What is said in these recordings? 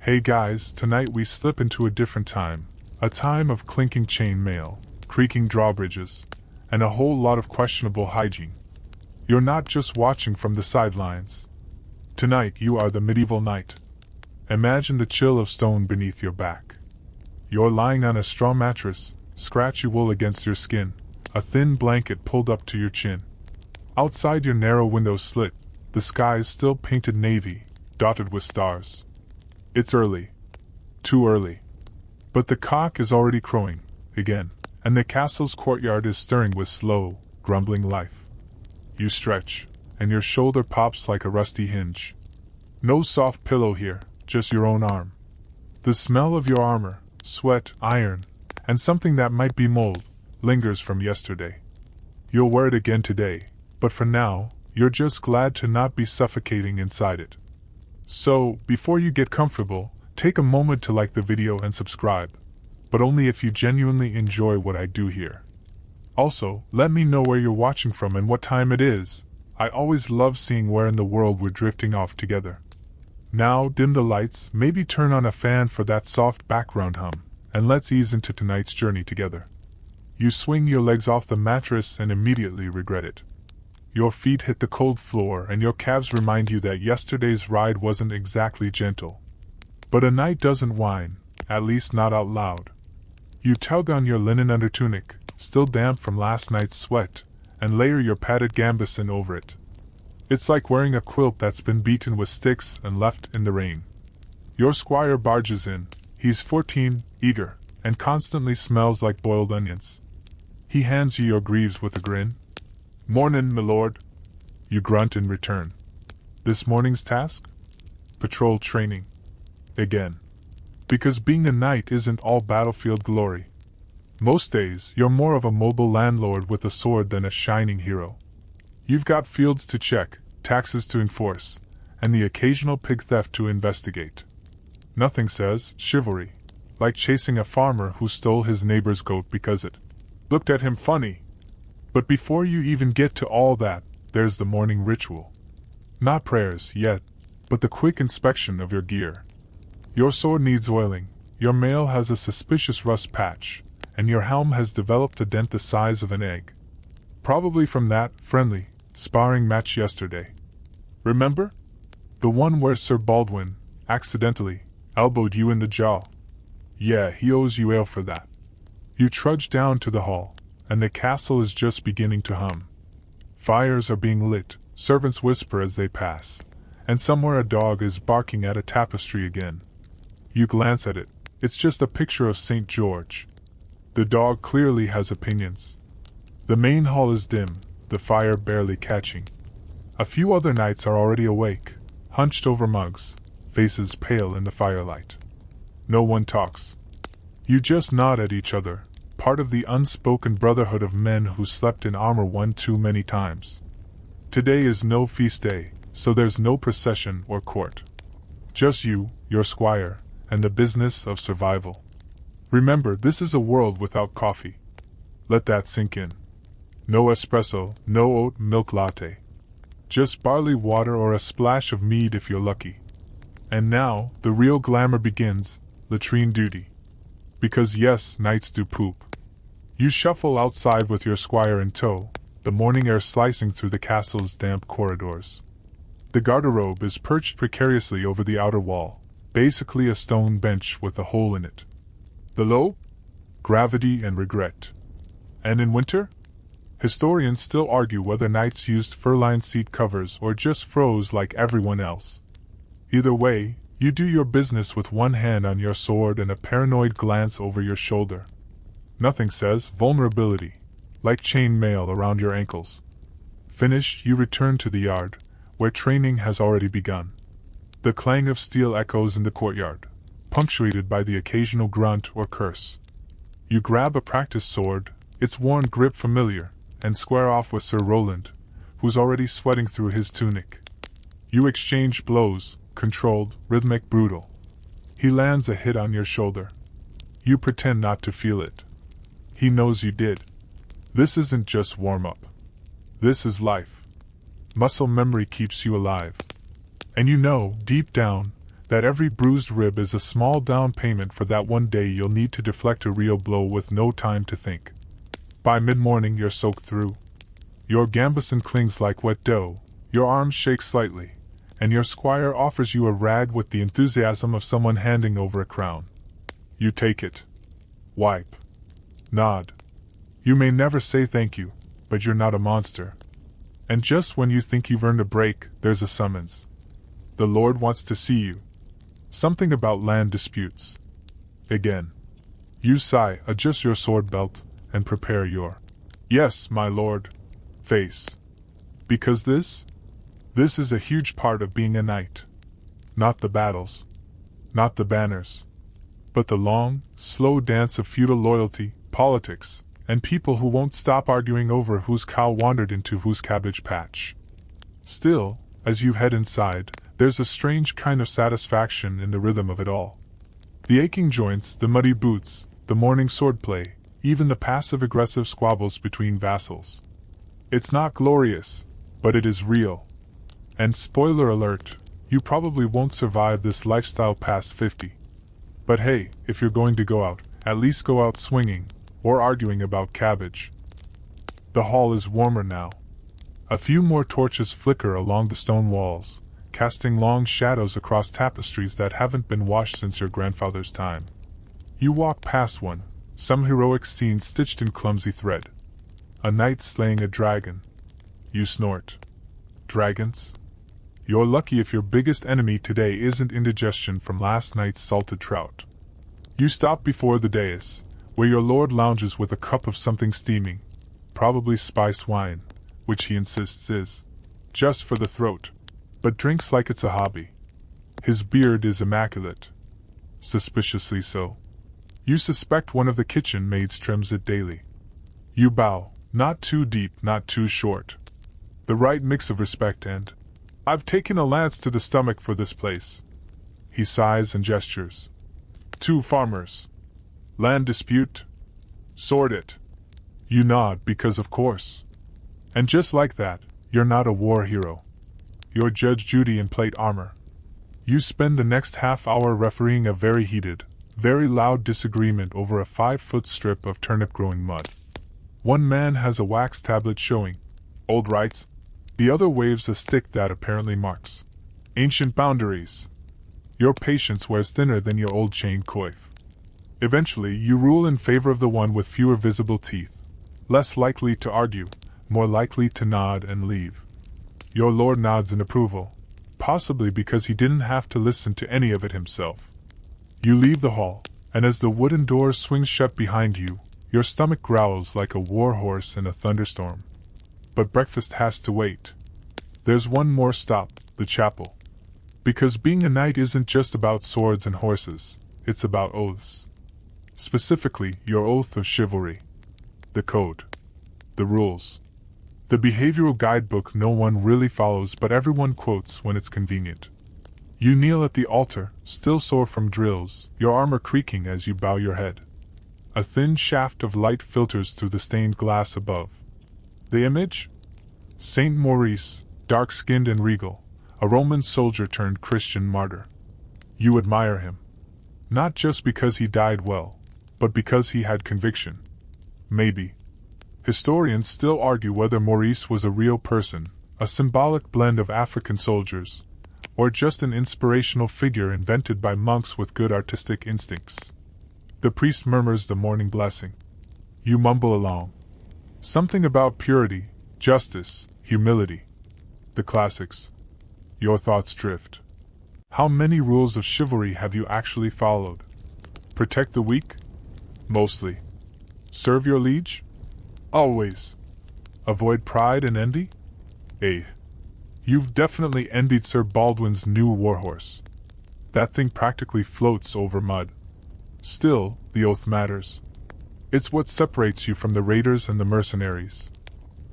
Hey guys, tonight we slip into a different time. A time of clinking chain mail, creaking drawbridges, and a whole lot of questionable hygiene. You're not just watching from the sidelines. Tonight you are the medieval knight. Imagine the chill of stone beneath your back. You're lying on a straw mattress, scratchy wool against your skin, a thin blanket pulled up to your chin. Outside your narrow window slit, the sky is still painted navy, dotted with stars. It's early. Too early. But the cock is already crowing, again, and the castle's courtyard is stirring with slow, grumbling life. You stretch, and your shoulder pops like a rusty hinge. No soft pillow here, just your own arm. The smell of your armor, sweat, iron, and something that might be mold, lingers from yesterday. You'll wear it again today, but for now, you're just glad to not be suffocating inside it. So, before you get comfortable, take a moment to like the video and subscribe, but only if you genuinely enjoy what I do here. Also, let me know where you're watching from and what time it is. I always love seeing where in the world we're drifting off together. Now, dim the lights, maybe turn on a fan for that soft background hum, and let's ease into tonight's journey together. You swing your legs off the mattress and immediately regret it. Your feet hit the cold floor and your calves remind you that yesterday's ride wasn't exactly gentle. But a knight doesn't whine, at least not out loud. You tug on your linen undertunic, still damp from last night's sweat, and layer your padded gambeson over it. It's like wearing a quilt that's been beaten with sticks and left in the rain. Your squire barges in. He's 14, eager, and constantly smells like boiled onions. He hands you your greaves with a grin. "Mornin', milord." You grunt in return. This morning's task? Patrol training. Again. Because being a knight isn't all battlefield glory. Most days, you're more of a mobile landlord with a sword than a shining hero. You've got fields to check, taxes to enforce, and the occasional pig theft to investigate. Nothing says chivalry like chasing a farmer who stole his neighbor's goat because it looked at him funny. But before you even get to all that, there's the morning ritual. Not prayers, yet, but the quick inspection of your gear. Your sword needs oiling, your mail has a suspicious rust patch, and your helm has developed a dent the size of an egg. Probably from that friendly, sparring match yesterday. Remember? The one where Sir Baldwin, accidentally, elbowed you in the jaw. Yeah, he owes you ale for that. You trudge down to the hall, and the castle is just beginning to hum. Fires are being lit, servants whisper as they pass, and somewhere a dog is barking at a tapestry again. You glance at it, it's just a picture of St. George. The dog clearly has opinions. The main hall is dim, the fire barely catching. A few other knights are already awake, hunched over mugs, faces pale in the firelight. No one talks. You just nod at each other, part of the unspoken brotherhood of men who slept in armor one too many times. Today is no feast day, so there's no procession or court. Just you, your squire, and the business of survival. Remember, this is a world without coffee. Let that sink in. No espresso, no oat milk latte. Just barley water or a splash of mead if you're lucky. And now, the real glamour begins, latrine duty. Because yes, knights do poop. You shuffle outside with your squire in tow, the morning air slicing through the castle's damp corridors. The garderobe is perched precariously over the outer wall, basically a stone bench with a hole in it. The low? Gravity and regret. And in winter? Historians still argue whether knights used fur-lined seat covers or just froze like everyone else. Either way, you do your business with one hand on your sword and a paranoid glance over your shoulder. Nothing says vulnerability, like chain mail around your ankles. Finished, you return to the yard, where training has already begun. The clang of steel echoes in the courtyard, punctuated by the occasional grunt or curse. You grab a practice sword, its worn grip familiar, and square off with Sir Roland, who's already sweating through his tunic. You exchange blows, controlled, rhythmic, brutal. He lands a hit on your shoulder. You pretend not to feel it. He knows you did. This isn't just warm-up. This is life. Muscle memory keeps you alive. And you know, deep down, that every bruised rib is a small down payment for that one day you'll need to deflect a real blow with no time to think. By mid-morning you're soaked through. Your gambeson clings like wet dough, your arms shake slightly, and your squire offers you a rag with the enthusiasm of someone handing over a crown. You take it. Wipe. Nod. You may never say thank you, but you're not a monster. And just when you think you've earned a break, there's a summons. The Lord wants to see you. Something about land disputes. Again. You sigh, adjust your sword belt, and prepare your "Yes, my lord" face. Because this is a huge part of being a knight. Not the battles. Not the banners. But the long, slow dance of feudal loyalty, politics, and people who won't stop arguing over whose cow wandered into whose cabbage patch. Still, as you head inside, there's a strange kind of satisfaction in the rhythm of it all. The aching joints, the muddy boots, the morning swordplay, even the passive-aggressive squabbles between vassals. It's not glorious, but it is real. And spoiler alert, you probably won't survive this lifestyle past 50. But hey, if you're going to go out, at least go out swinging, or arguing about cabbage. The hall is warmer now. A few more torches flicker along the stone walls, casting long shadows across tapestries that haven't been washed since your grandfather's time. You walk past one, some heroic scene stitched in clumsy thread. A knight slaying a dragon. You snort. Dragons? You're lucky if your biggest enemy today isn't indigestion from last night's salted trout. You stop before the dais, where your lord lounges with a cup of something steaming, probably spiced wine, which he insists is just for the throat, but drinks like it's a hobby. His beard is immaculate. Suspiciously so. You suspect one of the kitchen maids trims it daily. You bow, not too deep, not too short. The right mix of respect and, "I've taken a lance to the stomach for this place." He sighs and gestures. Two farmers. Land dispute? Sort it. You nod because of course. And just like that, you're not a war hero. You're Judge Judy in plate armor. You spend the next half hour refereeing a very heated, very loud disagreement over a 5-foot strip of turnip-growing mud. One man has a wax tablet showing old rights. The other waves a stick that apparently marks ancient boundaries. Your patience wears thinner than your old chain coif. Eventually, you rule in favor of the one with fewer visible teeth, less likely to argue, more likely to nod and leave. Your lord nods in approval, possibly because he didn't have to listen to any of it himself. You leave the hall, and as the wooden door swings shut behind you, your stomach growls like a war horse in a thunderstorm. But breakfast has to wait. There's one more stop, the chapel. Because being a knight isn't just about swords and horses, it's about oaths. Specifically, your oath of chivalry. The code. The rules. The behavioral guidebook no one really follows but everyone quotes when it's convenient. You kneel at the altar, still sore from drills, your armor creaking as you bow your head. A thin shaft of light filters through the stained glass above. The image? Saint Maurice, dark-skinned and regal, a Roman soldier turned Christian martyr. You admire him. Not just because he died well, but because he had conviction. Maybe. Historians still argue whether Maurice was a real person, a symbolic blend of African soldiers, or just an inspirational figure invented by monks with good artistic instincts. The priest murmurs the morning blessing. You mumble along. Something about purity, justice, humility. The classics. Your thoughts drift. How many rules of chivalry have you actually followed? Protect the weak? Mostly. Serve your liege? Always. Avoid pride and envy? You've definitely envied Sir Baldwin's new warhorse. That thing practically floats over mud. Still, the oath matters. It's what separates you from the raiders and the mercenaries.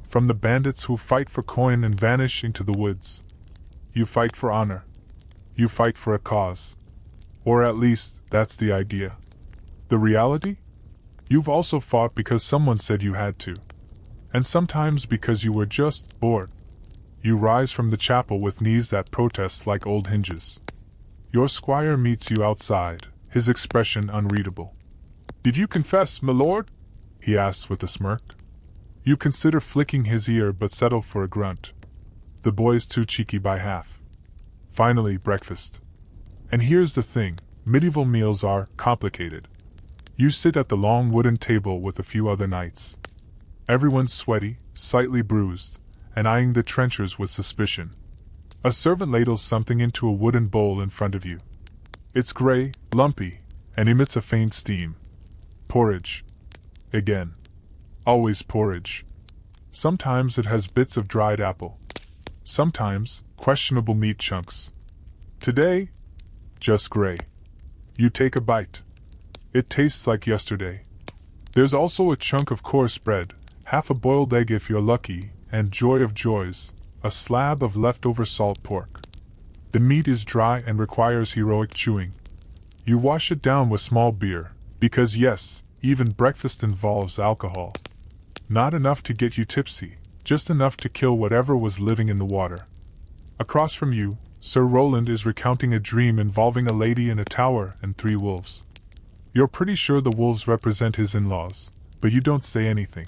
From the bandits who fight for coin and vanish into the woods. You fight for honor. You fight for a cause. Or at least, that's the idea. The reality? You've also fought because someone said you had to. And sometimes because you were just bored. You rise from the chapel with knees that protest like old hinges. Your squire meets you outside, his expression unreadable. "Did you confess, my lord?" he asks with a smirk. You consider flicking his ear but settle for a grunt. The boy's too cheeky by half. Finally, breakfast. And here's the thing, medieval meals are complicated. You sit at the long wooden table with a few other knights. Everyone's sweaty, slightly bruised, and eyeing the trenchers with suspicion. A servant ladles something into a wooden bowl in front of you. It's gray, lumpy, and emits a faint steam. Porridge. Again. Always porridge. Sometimes it has bits of dried apple. Sometimes, questionable meat chunks. Today, just gray. You take a bite. It tastes like yesterday. There's also a chunk of coarse bread, half a boiled egg if you're lucky, and joy of joys, a slab of leftover salt pork. The meat is dry and requires heroic chewing. You wash it down with small beer, because yes, even breakfast involves alcohol. Not enough to get you tipsy, just enough to kill whatever was living in the water. Across from you, Sir Roland is recounting a dream involving a lady in a tower and 3 wolves. You're pretty sure the wolves represent his in-laws, but you don't say anything.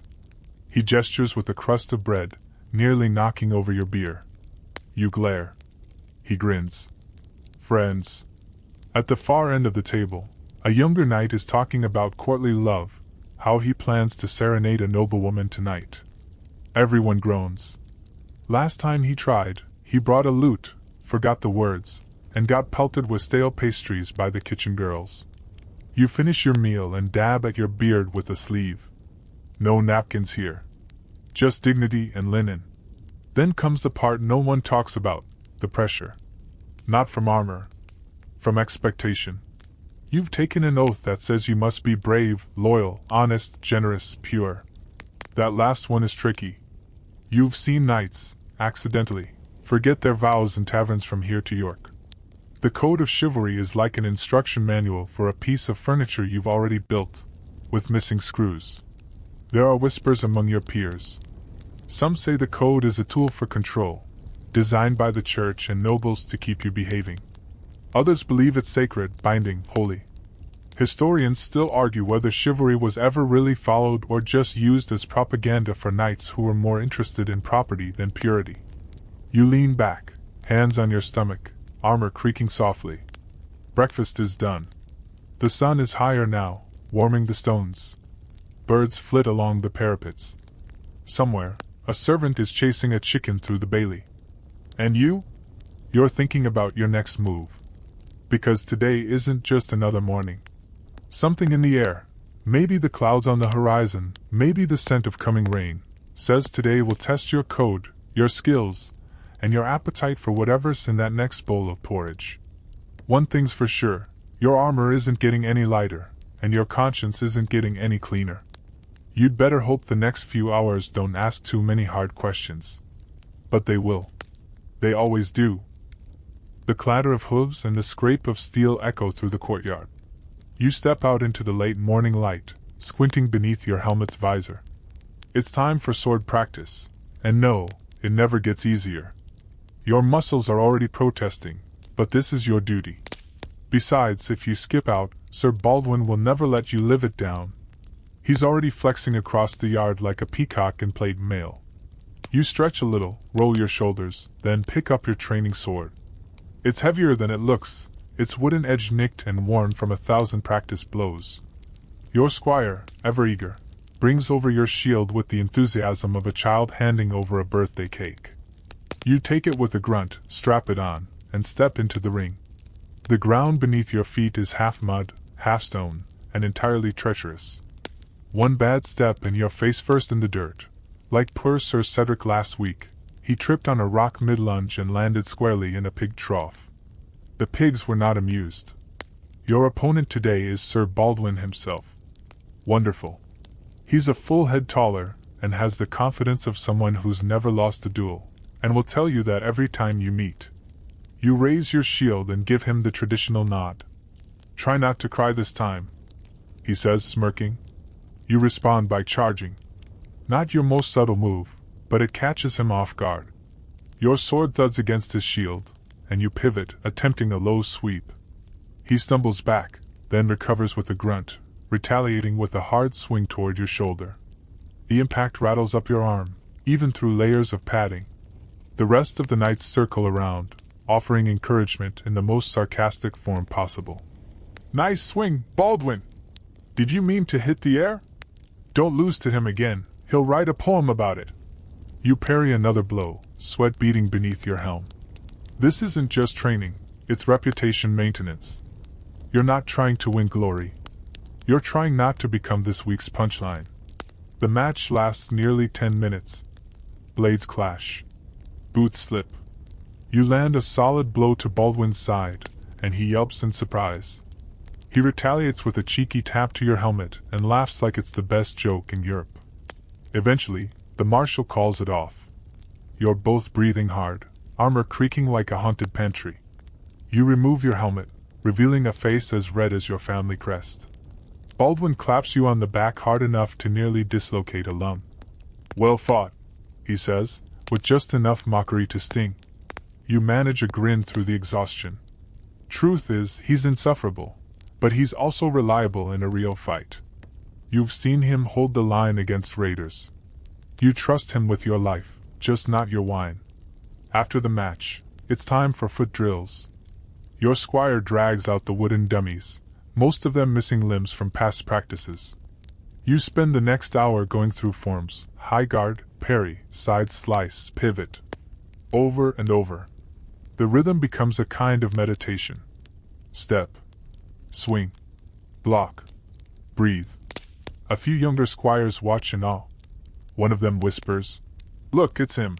He gestures with a crust of bread, nearly knocking over your beer. You glare. He grins. Friends. At the far end of the table, a younger knight is talking about courtly love, how he plans to serenade a noblewoman tonight. Everyone groans. Last time he tried, he brought a lute, forgot the words, and got pelted with stale pastries by the kitchen girls. You finish your meal and dab at your beard with a sleeve. No napkins here. Just dignity and linen. Then comes the part no one talks about, the pressure. Not from armor. From expectation. You've taken an oath that says you must be brave, loyal, honest, generous, pure. That last one is tricky. You've seen knights, accidentally, forget their vows in taverns from here to York. The code of chivalry is like an instruction manual for a piece of furniture you've already built, with missing screws. There are whispers among your peers. Some say the code is a tool for control, designed by the church and nobles to keep you behaving. Others believe it's sacred, binding, holy. Historians still argue whether chivalry was ever really followed or just used as propaganda for knights who were more interested in property than purity. You lean back, hands on your stomach, armor creaking softly. Breakfast is done. The sun is higher now, warming the stones. Birds flit along the parapets. Somewhere, a servant is chasing a chicken through the bailey. And you? You're thinking about your next move. Because today isn't just another morning. Something in the air, maybe the clouds on the horizon, maybe the scent of coming rain, says today will test your code, your skills, and your appetite for whatever's in that next bowl of porridge. One thing's for sure, your armor isn't getting any lighter, and your conscience isn't getting any cleaner. You'd better hope the next few hours don't ask too many hard questions. But they will. They always do. The clatter of hooves and the scrape of steel echo through the courtyard. You step out into the late morning light, squinting beneath your helmet's visor. It's time for sword practice, and no, it never gets easier. Your muscles are already protesting, but this is your duty. Besides, if you skip out, Sir Baldwin will never let you live it down. He's already flexing across the yard like a peacock in plate mail. You stretch a little, roll your shoulders, then pick up your training sword. It's heavier than it looks, its wooden edge nicked and worn from 1,000 practiced blows. Your squire, ever eager, brings over your shield with the enthusiasm of a child handing over a birthday cake. You take it with a grunt, strap it on, and step into the ring. The ground beneath your feet is half mud, half stone, and entirely treacherous. One bad step and you're face first in the dirt. Like poor Sir Cedric last week, he tripped on a rock mid-lunge and landed squarely in a pig trough. The pigs were not amused. Your opponent today is Sir Baldwin himself. Wonderful. He's a full head taller, and has the confidence of someone who's never lost a duel, and will tell you that every time you meet. You raise your shield and give him the traditional nod. "Try not to cry this time," he says, smirking. You respond by charging. Not your most subtle move, but it catches him off guard. Your sword thuds against his shield, and you pivot, attempting a low sweep. He stumbles back, then recovers with a grunt, retaliating with a hard swing toward your shoulder. The impact rattles up your arm, even through layers of padding. The rest of the knights circle around, offering encouragement in the most sarcastic form possible. "Nice swing, Baldwin! Did you mean to hit the air? Don't lose to him again, he'll write a poem about it." You parry another blow, sweat beading beneath your helm. This isn't just training, it's reputation maintenance. You're not trying to win glory. You're trying not to become this week's punchline. The match lasts nearly 10 minutes. Blades clash. Boots slip. You land a solid blow to Baldwin's side, and he yelps in surprise. He retaliates with a cheeky tap to your helmet and laughs like it's the best joke in Europe. Eventually, the marshal calls it off. You're both breathing hard, armor creaking like a haunted pantry. You remove your helmet, revealing a face as red as your family crest. Baldwin claps you on the back hard enough to nearly dislocate a lung. "Well fought," he says, with just enough mockery to sting. You manage a grin through the exhaustion. Truth is, he's insufferable, but he's also reliable in a real fight. You've seen him hold the line against raiders. You trust him with your life, just not your wine. After the match, it's time for foot drills. Your squire drags out the wooden dummies, most of them missing limbs from past practices. You spend the next hour going through forms, high guard, parry, side slice, pivot. Over and over. The rhythm becomes a kind of meditation. Step. Swing. Block. Breathe. A few younger squires watch in awe. One of them whispers, "Look, it's him."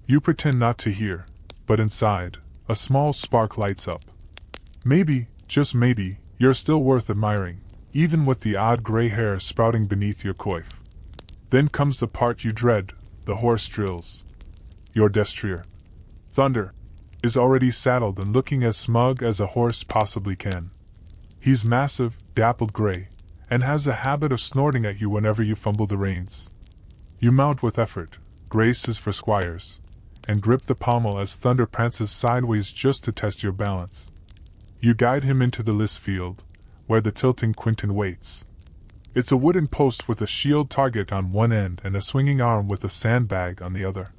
You pretend not to hear, but inside, a small spark lights up. Maybe, just maybe, you're still worth admiring, even with the odd gray hair sprouting beneath your coif. Then comes the part you dread, the horse drills. Your destrier, Thunder, is already saddled and looking as smug as a horse possibly can. He's massive, dappled gray, and has a habit of snorting at you whenever you fumble the reins. You mount with effort, grace is for squires, and grip the pommel as Thunder prances sideways just to test your balance. You guide him into the list field, where the tilting quinton waits. It's a wooden post with a shield target on one end and a swinging arm with a sandbag on the other.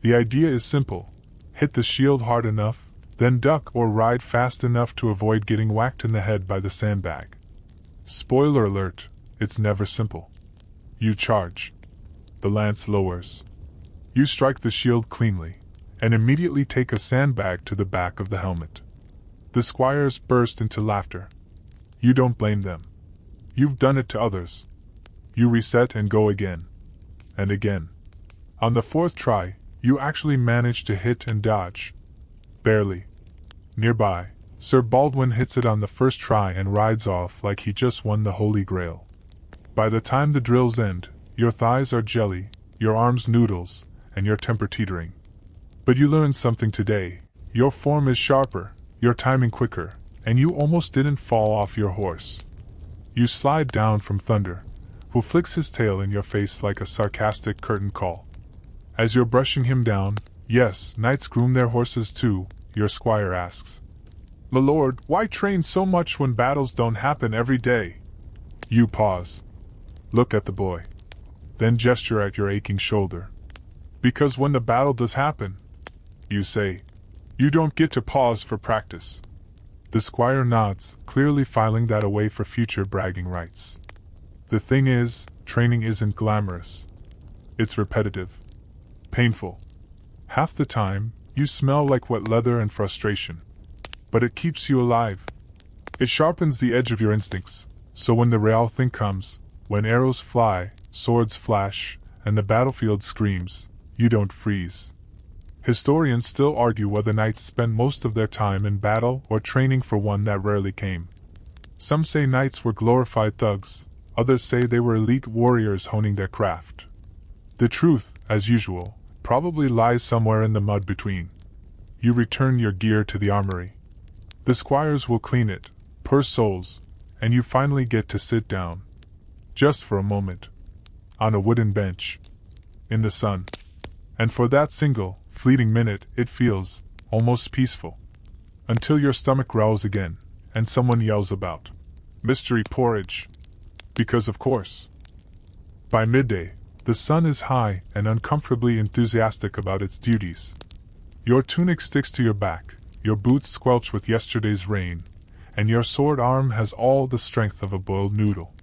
The idea is simple. Hit the shield hard enough, then duck or ride fast enough to avoid getting whacked in the head by the sandbag. Spoiler alert, it's never simple. You charge. The lance lowers. You strike the shield cleanly, and immediately take a sandbag to the back of the helmet. The squires burst into laughter. You don't blame them. You've done it to others. You reset and go again. And again. On the fourth try, you actually manage to hit and dodge. Barely. Nearby, Sir Baldwin hits it on the first try and rides off like he just won the Holy Grail. By the time the drills end, your thighs are jelly, your arms noodles, and your temper teetering. But you learned something today. Your form is sharper, your timing quicker, and you almost didn't fall off your horse. You slide down from Thunder, who flicks his tail in your face like a sarcastic curtain call. As you're brushing him down, yes, knights groom their horses too, your squire asks. "My lord, why train so much when battles don't happen every day?" You pause. Look at the boy. Then gesture at your aching shoulder. "Because when the battle does happen," you say, "you don't get to pause for practice." The squire nods, clearly filing that away for future bragging rights. The thing is, training isn't glamorous. It's repetitive. Painful. Half the time, you smell like wet leather and frustration. But it keeps you alive. It sharpens the edge of your instincts, so when the real thing comes, when arrows fly, swords flash, and the battlefield screams, you don't freeze. Historians still argue whether knights spend most of their time in battle or training for one that rarely came. Some say knights were glorified thugs, others say they were elite warriors honing their craft. The truth, as usual, probably lies somewhere in the mud between. You return your gear to the armory. The squires will clean it, poor souls, and you finally get to sit down. Just for a moment. On a wooden bench. In the sun. And for that single, fleeting minute, it feels almost peaceful. Until your stomach growls again, and someone yells about mystery porridge. Because of course. By midday, the sun is high and uncomfortably enthusiastic about its duties. Your tunic sticks to your back, your boots squelch with yesterday's rain, and your sword arm has all the strength of a boiled noodle.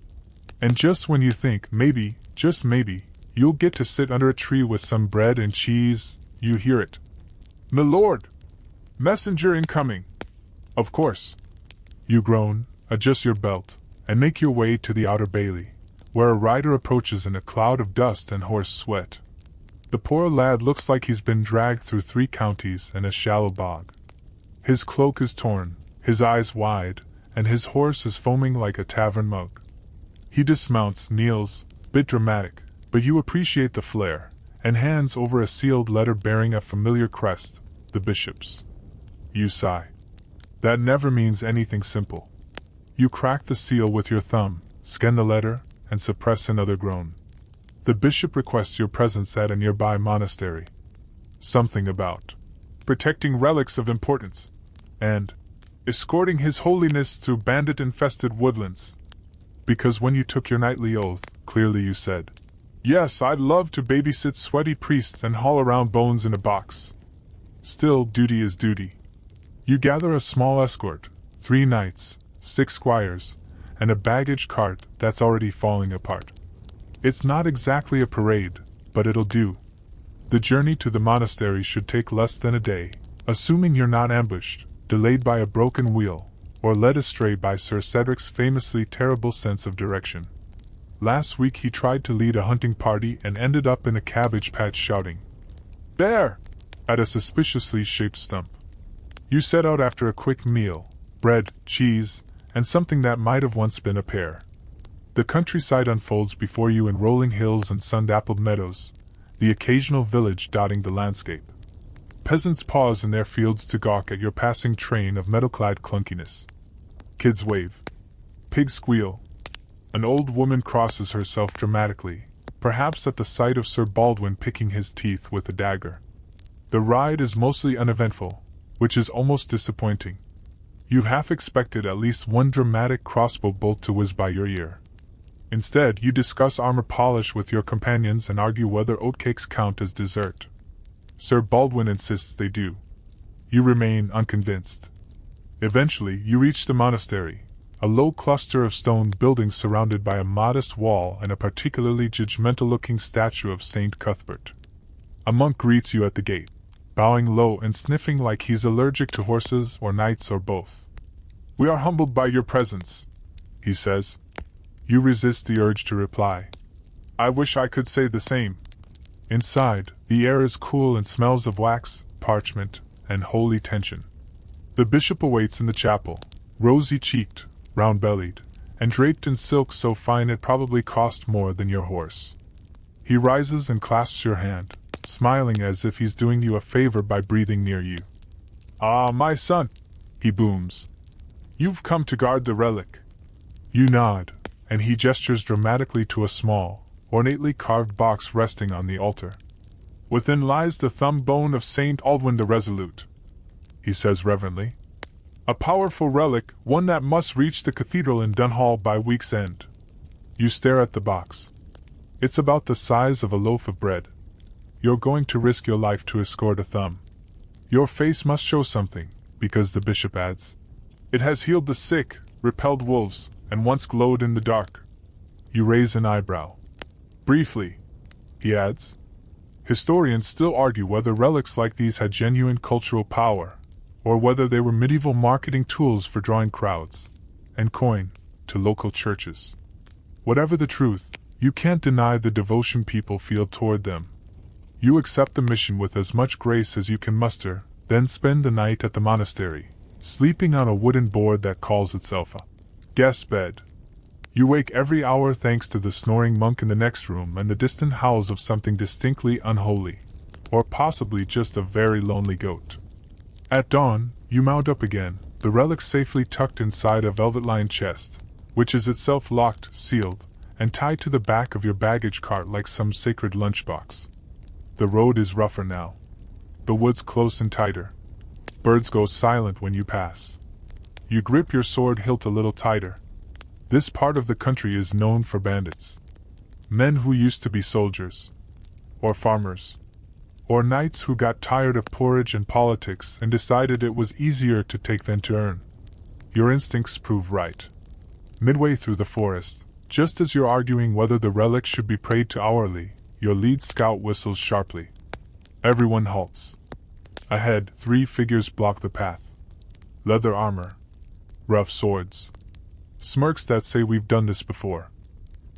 And just when you think maybe, just maybe, you'll get to sit under a tree with some bread and cheese, you hear it. "My lord! Messenger incoming!" Of course. You groan, adjust your belt, and make your way to the outer bailey, where a rider approaches in a cloud of dust and horse sweat. The poor lad looks like he's been dragged through 3 counties and a shallow bog. His cloak is torn, his eyes wide, and his horse is foaming like a tavern mug. He dismounts, kneels, bit dramatic, but you appreciate the flair, and hands over a sealed letter bearing a familiar crest, the bishop's. You sigh. That never means anything simple. You crack the seal with your thumb, scan the letter, and suppress another groan. The bishop requests your presence at a nearby monastery. Something about protecting relics of importance, and escorting His Holiness through bandit-infested woodlands. Because when you took your knightly oath, clearly you said, "Yes, I'd love to babysit sweaty priests and haul around bones in a box." Still, duty is duty. You gather a small escort, 3 knights, 6 squires, and a baggage cart that's already falling apart. It's not exactly a parade, but it'll do. The journey to the monastery should take less than a day, assuming you're not ambushed, delayed by a broken wheel, or led astray by Sir Cedric's famously terrible sense of direction. Last week he tried to lead a hunting party and ended up in a cabbage patch shouting, "Bear!" at a suspiciously shaped stump. You set out after a quick meal, bread, cheese, and something that might have once been a pear. The countryside unfolds before you in rolling hills and sun-dappled meadows, the occasional village dotting the landscape. Peasants pause in their fields to gawk at your passing train of metal-clad clunkiness. Kids wave. Pigs squeal. An old woman crosses herself dramatically, perhaps at the sight of Sir Baldwin picking his teeth with a dagger. The ride is mostly uneventful, which is almost disappointing. You half expected at least one dramatic crossbow bolt to whiz by your ear. Instead, you discuss armor polish with your companions and argue whether oatcakes count as dessert. Sir Baldwin insists they do. You remain unconvinced. Eventually, you reach the monastery, a low cluster of stone buildings surrounded by a modest wall and a particularly judgmental-looking statue of Saint Cuthbert. A monk greets you at the gate, bowing low and sniffing like he's allergic to horses or knights or both. "We are humbled by your presence," he says. You resist the urge to reply. "I wish I could say the same." Inside, the air is cool and smells of wax, parchment, and holy tension. The bishop awaits in the chapel, rosy-cheeked, round-bellied, and draped in silk so fine it probably cost more than your horse. He rises and clasps your hand, smiling as if he's doing you a favor by breathing near you. "Ah, my son," he booms. "You've come to guard the relic." You nod, and he gestures dramatically to a small, ornately carved box resting on the altar. "Within lies the thumb bone of Saint Aldwin the Resolute," he says reverently. "A powerful relic, one that must reach the cathedral in Dunhall by week's end." You stare at the box. It's about the size of a loaf of bread. You're going to risk your life to escort a thumb. Your face must show something, because the bishop adds, "It has healed the sick, repelled wolves, and once glowed in the dark." You raise an eyebrow. "Briefly," he adds. Historians still argue whether relics like these had genuine cultural power, or whether they were medieval marketing tools for drawing crowds and coin to local churches. Whatever the truth, you can't deny the devotion people feel toward them. You accept the mission with as much grace as you can muster, then spend the night at the monastery, sleeping on a wooden board that calls itself a guest bed. You wake every hour thanks to the snoring monk in the next room and the distant howls of something distinctly unholy, or possibly just a very lonely goat. At dawn, you mount up again, the relic safely tucked inside a velvet-lined chest, which is itself locked, sealed, and tied to the back of your baggage cart like some sacred lunchbox. The road is rougher now. The woods close and tighter. Birds go silent when you pass. You grip your sword hilt a little tighter. This part of the country is known for bandits. Men who used to be soldiers. Or farmers. Or knights who got tired of porridge and politics and decided it was easier to take than to earn. Your instincts prove right. Midway through the forest, just as you're arguing whether the relic should be prayed to hourly, your lead scout whistles sharply. Everyone halts. Ahead, 3 figures block the path. Leather armor. Rough swords. Smirks that say we've done this before.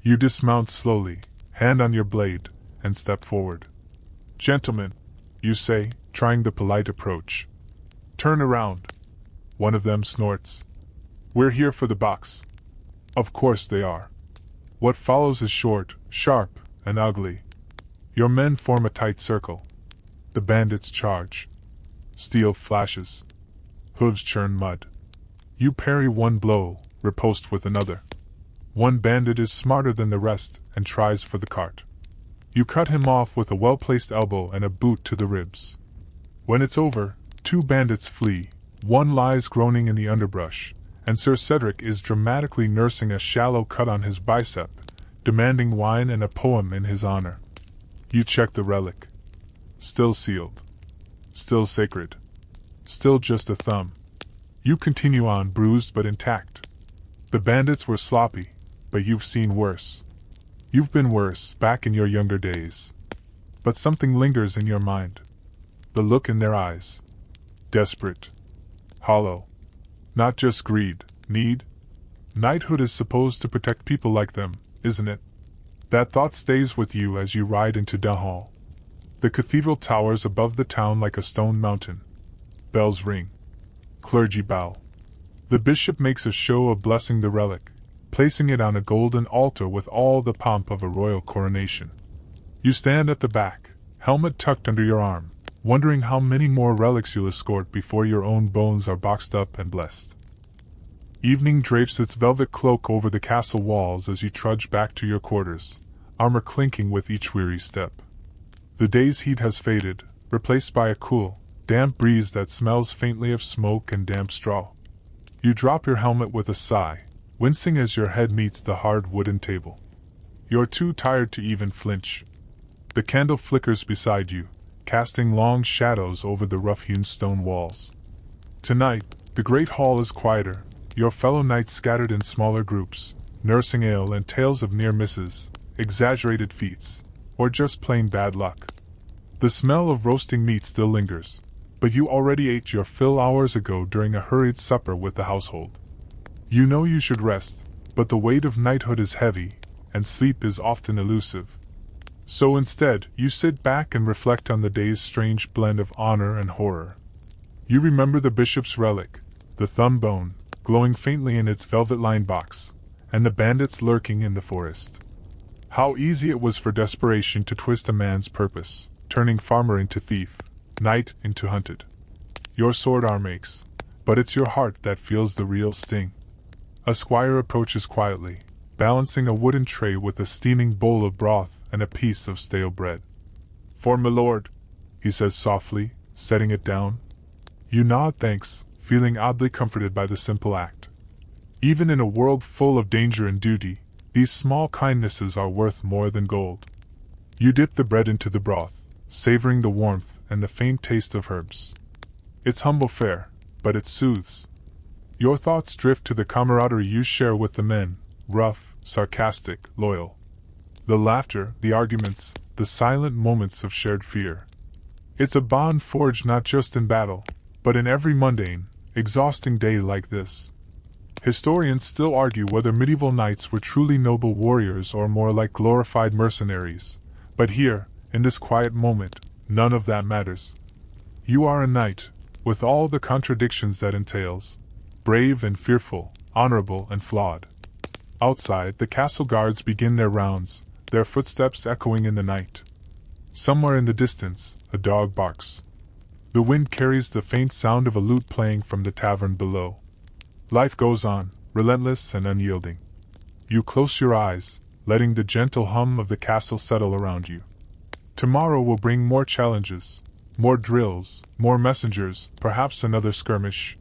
You dismount slowly, hand on your blade, and step forward. Gentlemen, you say, trying the polite approach. Turn around. One of them snorts. We're here for the box. Of course they are. What follows is short, sharp, and ugly. Your men form a tight circle. The bandits charge. Steel flashes. Hooves churn mud. You parry one blow, riposte with another. One bandit is smarter than the rest and tries for the cart. You cut him off with a well-placed elbow and a boot to the ribs. When it's over, 2 bandits flee. One lies groaning in the underbrush, and Sir Cedric is dramatically nursing a shallow cut on his bicep, demanding wine and a poem in his honor. You check the relic. Still sealed. Still sacred. Still just a thumb. You continue on, bruised but intact. The bandits were sloppy, but you've seen worse. You've been worse, back in your younger days. But something lingers in your mind. The look in their eyes. Desperate. Hollow. Not just greed, need. Knighthood is supposed to protect people like them, isn't it? That thought stays with you as you ride into Dunhall. The cathedral towers above the town like a stone mountain. Bells ring. Clergy bow. The bishop makes a show of blessing the relic, placing it on a golden altar with all the pomp of a royal coronation. You stand at the back, helmet tucked under your arm, wondering how many more relics you'll escort before your own bones are boxed up and blessed. Evening drapes its velvet cloak over the castle walls as you trudge back to your quarters, armor clinking with each weary step. The day's heat has faded, replaced by a cool, damp breeze that smells faintly of smoke and damp straw. You drop your helmet with a sigh, wincing as your head meets the hard wooden table. You're too tired to even flinch. The candle flickers beside you, casting long shadows over the rough-hewn stone walls. Tonight, the great hall is quieter, your fellow knights scattered in smaller groups, nursing ale and tales of near misses, exaggerated feats, or just plain bad luck. The smell of roasting meat still lingers, but you already ate your fill hours ago during a hurried supper with the household. You know you should rest, but the weight of knighthood is heavy, and sleep is often elusive. So instead, you sit back and reflect on the day's strange blend of honor and horror. You remember the bishop's relic, the thumb bone, glowing faintly in its velvet-lined box, and the bandits lurking in the forest. How easy it was for desperation to twist a man's purpose, turning farmer into thief, knight into hunted. Your sword arm aches, but it's your heart that feels the real sting. A squire approaches quietly, balancing a wooden tray with a steaming bowl of broth and a piece of stale bread. "For my lord," he says softly, setting it down. You nod thanks, feeling oddly comforted by the simple act. Even in a world full of danger and duty, these small kindnesses are worth more than gold. You dip the bread into the broth, savoring the warmth and the faint taste of herbs. It's humble fare, but it soothes. Your thoughts drift to the camaraderie you share with the men, rough, sarcastic, loyal. The laughter, the arguments, the silent moments of shared fear. It's a bond forged not just in battle, but in every mundane, exhausting day like this. Historians still argue whether medieval knights were truly noble warriors or more like glorified mercenaries, but here, in this quiet moment, none of that matters. You are a knight, with all the contradictions that entails, brave and fearful, honorable and flawed. Outside, the castle guards begin their rounds, their footsteps echoing in the night. Somewhere in the distance, a dog barks. The wind carries the faint sound of a lute playing from the tavern below. Life goes on, relentless and unyielding. You close your eyes, letting the gentle hum of the castle settle around you. Tomorrow will bring more challenges, More drills, more messengers, perhaps another skirmish.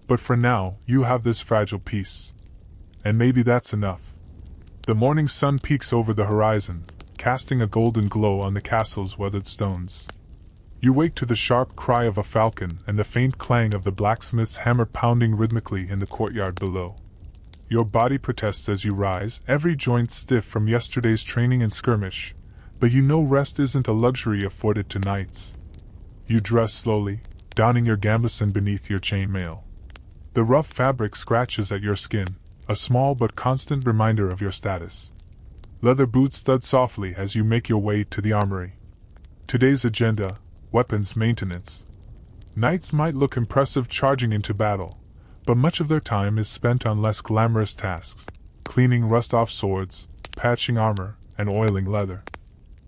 But for now, you have this fragile peace. And maybe that's enough. The morning sun peeks over the horizon, casting a golden glow on the castle's weathered stones. You wake to the sharp cry of a falcon and the faint clang of the blacksmith's hammer pounding rhythmically in the courtyard below. Your body protests as you rise, every joint stiff from yesterday's training and skirmish, but you know rest isn't a luxury afforded to knights. You dress slowly, donning your gambeson beneath your chainmail. The rough fabric scratches at your skin, a small but constant reminder of your status. Leather boots thud softly as you make your way to the armory. Today's agenda: weapons maintenance. Knights might look impressive charging into battle, but much of their time is spent on less glamorous tasks, cleaning rust-off swords, patching armor, and oiling leather.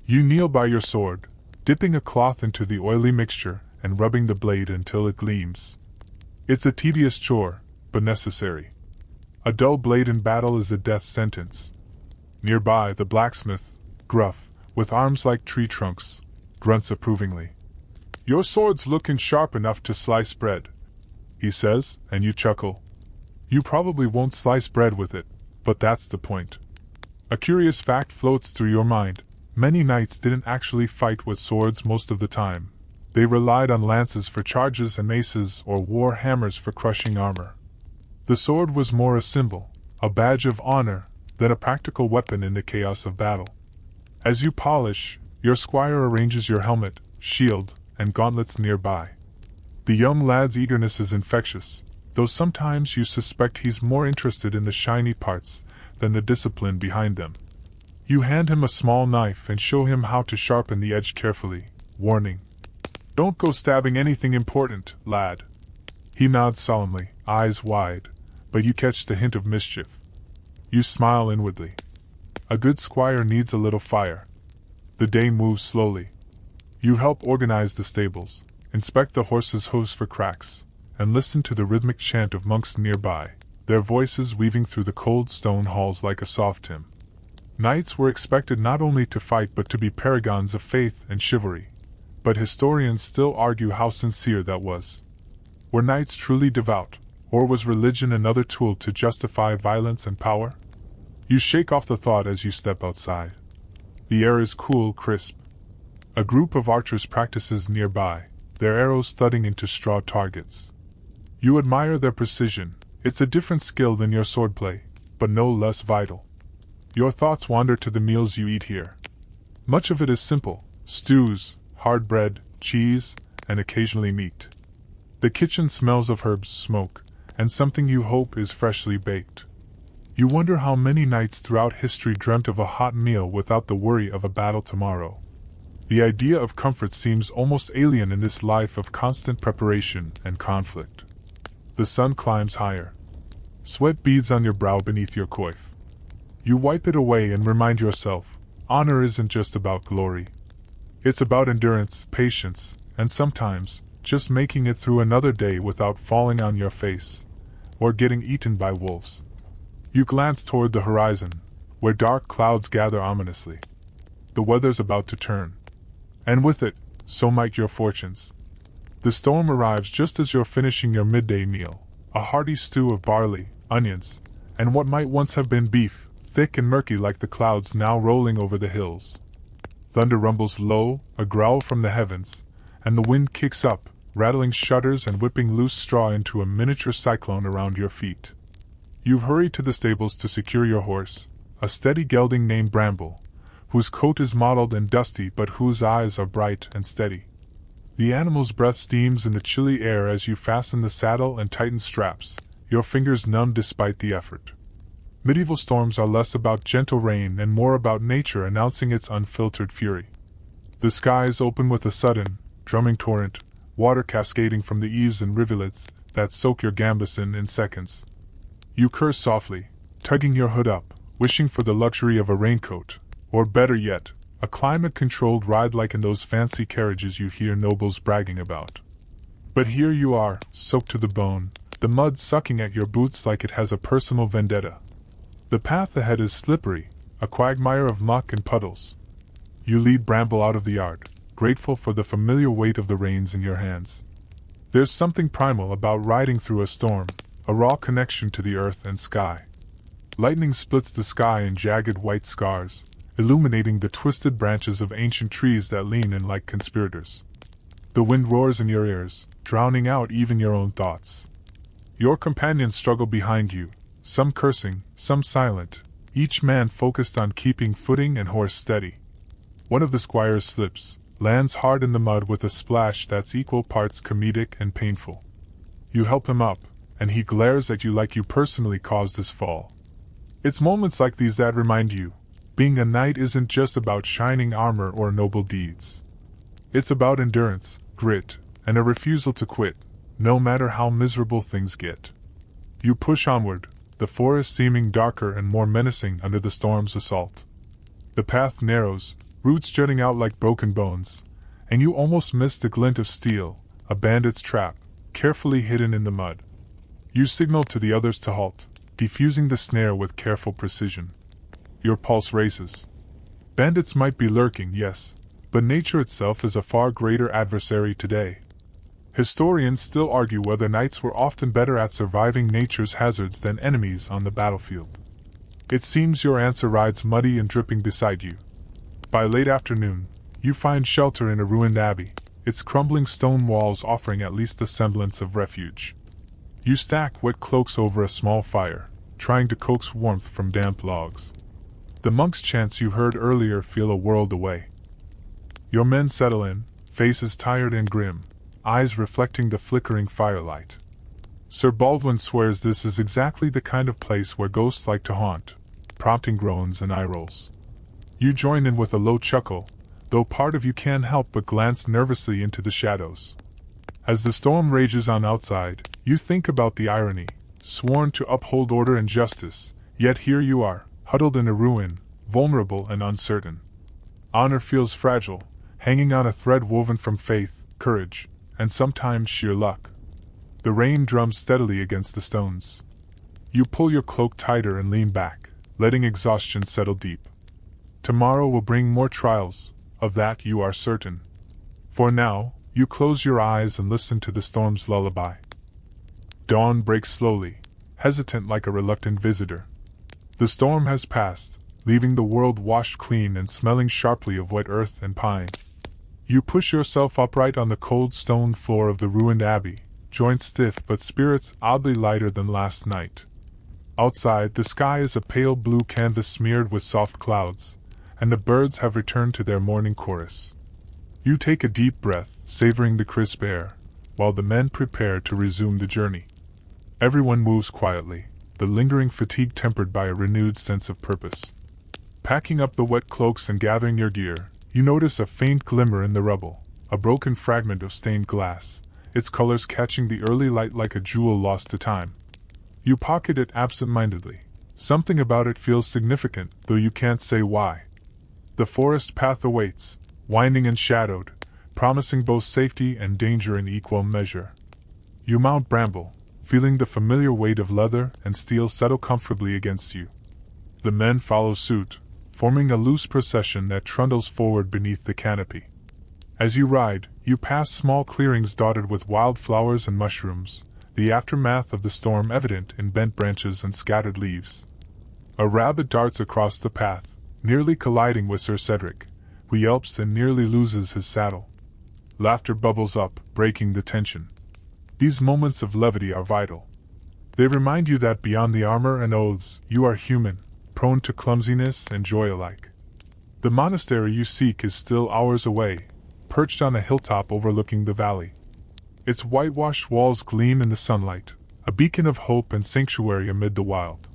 You kneel by your sword, dipping a cloth into the oily mixture and rubbing the blade until it gleams. It's a tedious chore, but necessary. A dull blade in battle is a death sentence. Nearby, the blacksmith, gruff, with arms like tree trunks, grunts approvingly. "Your sword's looking sharp enough to slice bread," he says, and you chuckle. You probably won't slice bread with it, but that's the point. A curious fact floats through your mind: many knights didn't actually fight with swords most of the time. They relied on lances for charges and maces or wore hammers for crushing armor. The sword was more a symbol, a badge of honor, than a practical weapon in the chaos of battle. As you polish, your squire arranges your helmet, shield, and gauntlets nearby. The young lad's eagerness is infectious, though sometimes you suspect he's more interested in the shiny parts than the discipline behind them. You hand him a small knife and show him how to sharpen the edge carefully, warning, "Don't go stabbing anything important, lad." He nods solemnly, eyes wide, but you catch the hint of mischief. You smile inwardly. A good squire needs a little fire. The day moves slowly. You help organize the stables, inspect the horses' hooves for cracks, and listen to the rhythmic chant of monks nearby, their voices weaving through the cold stone halls like a soft hymn. Knights were expected not only to fight but to be paragons of faith and chivalry, but historians still argue how sincere that was. Were knights truly devout, or was religion another tool to justify violence and power? You shake off the thought as you step outside. The air is cool, crisp. A group of archers practices nearby, their arrows thudding into straw targets. You admire their precision. It's a different skill than your swordplay, but no less vital. Your thoughts wander to the meals you eat here. Much of it is simple: stews, hard bread, cheese, and occasionally meat. The kitchen smells of herbs, smoke, and something you hope is freshly baked. You wonder how many nights throughout history dreamt of a hot meal without the worry of a battle tomorrow. The idea of comfort seems almost alien in this life of constant preparation and conflict. The sun climbs higher. Sweat beads on your brow beneath your coif. You wipe it away and remind yourself, honor isn't just about glory. It's about endurance, patience, and sometimes, just making it through another day without falling on your face, or getting eaten by wolves. You glance toward the horizon, where dark clouds gather ominously. The weather's about to turn. And with it, so might your fortunes. The storm arrives just as you're finishing your midday meal, a hearty stew of barley, onions, and what might once have been beef, thick and murky like the clouds now rolling over the hills. Thunder rumbles low, a growl from the heavens, and the wind kicks up, rattling shutters and whipping loose straw into a miniature cyclone around your feet. You hurry to the stables to secure your horse, a steady gelding named Bramble, whose coat is mottled and dusty but whose eyes are bright and steady. The animal's breath steams in the chilly air as you fasten the saddle and tighten straps, your fingers numb despite the effort. Medieval storms are less about gentle rain and more about nature announcing its unfiltered fury. The skies open with a sudden, drumming torrent, water cascading from the eaves and rivulets that soak your gambeson in seconds. You curse softly, tugging your hood up, wishing for the luxury of a raincoat, or better yet, a climate-controlled ride like in those fancy carriages you hear nobles bragging about. But here you are, soaked to the bone, the mud sucking at your boots like it has a personal vendetta. The path ahead is slippery, a quagmire of muck and puddles. You lead Bramble out of the yard, grateful for the familiar weight of the reins in your hands. There's something primal about riding through a storm, a raw connection to the earth and sky. Lightning splits the sky in jagged white scars, illuminating the twisted branches of ancient trees that lean in like conspirators. The wind roars in your ears, drowning out even your own thoughts. Your companions struggle behind you, some cursing, some silent, each man focused on keeping footing and horse steady. One of the squires slips, lands hard in the mud with a splash that's equal parts comedic and painful. You help him up, and he glares at you like you personally caused his fall. It's moments like these that remind you, being a knight isn't just about shining armor or noble deeds. It's about endurance, grit, and a refusal to quit, no matter how miserable things get. You push onward, the forest seeming darker and more menacing under the storm's assault. The path narrows, roots jutting out like broken bones, and you almost miss the glint of steel, a bandit's trap, carefully hidden in the mud. You signal to the others to halt, defusing the snare with careful precision. Your pulse races. Bandits might be lurking, yes, but nature itself is a far greater adversary today. Historians still argue whether knights were often better at surviving nature's hazards than enemies on the battlefield. It seems your answer rides muddy and dripping beside you. By late afternoon, you find shelter in a ruined abbey, its crumbling stone walls offering at least a semblance of refuge. You stack wet cloaks over a small fire, trying to coax warmth from damp logs. The monk's chants you heard earlier feel a world away. Your men settle in, faces tired and grim, eyes reflecting the flickering firelight. Sir Baldwin swears this is exactly the kind of place where ghosts like to haunt, prompting groans and eye rolls. You join in with a low chuckle, though part of you can't help but glance nervously into the shadows. As the storm rages on outside, you think about the irony, sworn to uphold order and justice, yet here you are, huddled in a ruin, vulnerable and uncertain. Honor feels fragile, hanging on a thread woven from faith, courage, and sometimes sheer luck. The rain drums steadily against the stones. You pull your cloak tighter and lean back, letting exhaustion settle deep. Tomorrow will bring more trials, of that you are certain. For now, you close your eyes and listen to the storm's lullaby. Dawn breaks slowly, hesitant like a reluctant visitor. The storm has passed, leaving the world washed clean and smelling sharply of wet earth and pine. You push yourself upright on the cold stone floor of the ruined abbey, joints stiff but spirits oddly lighter than last night. Outside, the sky is a pale blue canvas smeared with soft clouds, and the birds have returned to their morning chorus. You take a deep breath, savoring the crisp air, while the men prepare to resume the journey. Everyone moves quietly, the lingering fatigue tempered by a renewed sense of purpose. Packing up the wet cloaks and gathering your gear, you notice a faint glimmer in the rubble, a broken fragment of stained glass, its colors catching the early light like a jewel lost to time. You pocket it absent-mindedly. Something about it feels significant, though you can't say why. The forest path awaits, winding and shadowed, promising both safety and danger in equal measure. You mount Bramble, feeling the familiar weight of leather and steel settle comfortably against you. The men follow suit, forming a loose procession that trundles forward beneath the canopy. As you ride, you pass small clearings dotted with wild flowers and mushrooms, the aftermath of the storm evident in bent branches and scattered leaves. A rabbit darts across the path, nearly colliding with Sir Cedric, who yelps and nearly loses his saddle. Laughter bubbles up, breaking the tension. These moments of levity are vital. They remind you that beyond the armor and oaths, you are human, prone to clumsiness and joy alike. The monastery you seek is still hours away, perched on a hilltop overlooking the valley. Its whitewashed walls gleam in the sunlight, a beacon of hope and sanctuary amid the wild.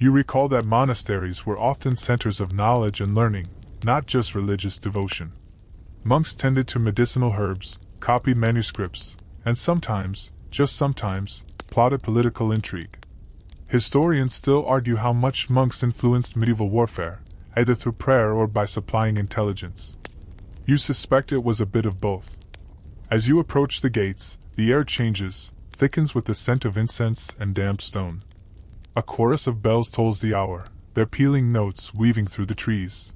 You recall that monasteries were often centers of knowledge and learning, not just religious devotion. Monks tended to medicinal herbs, copied manuscripts, and sometimes, just sometimes, plotted political intrigue. Historians still argue how much monks influenced medieval warfare, either through prayer or by supplying intelligence. You suspect it was a bit of both. As you approach the gates, the air changes, thickens with the scent of incense and damp stone. A chorus of bells tolls the hour, their pealing notes weaving through the trees.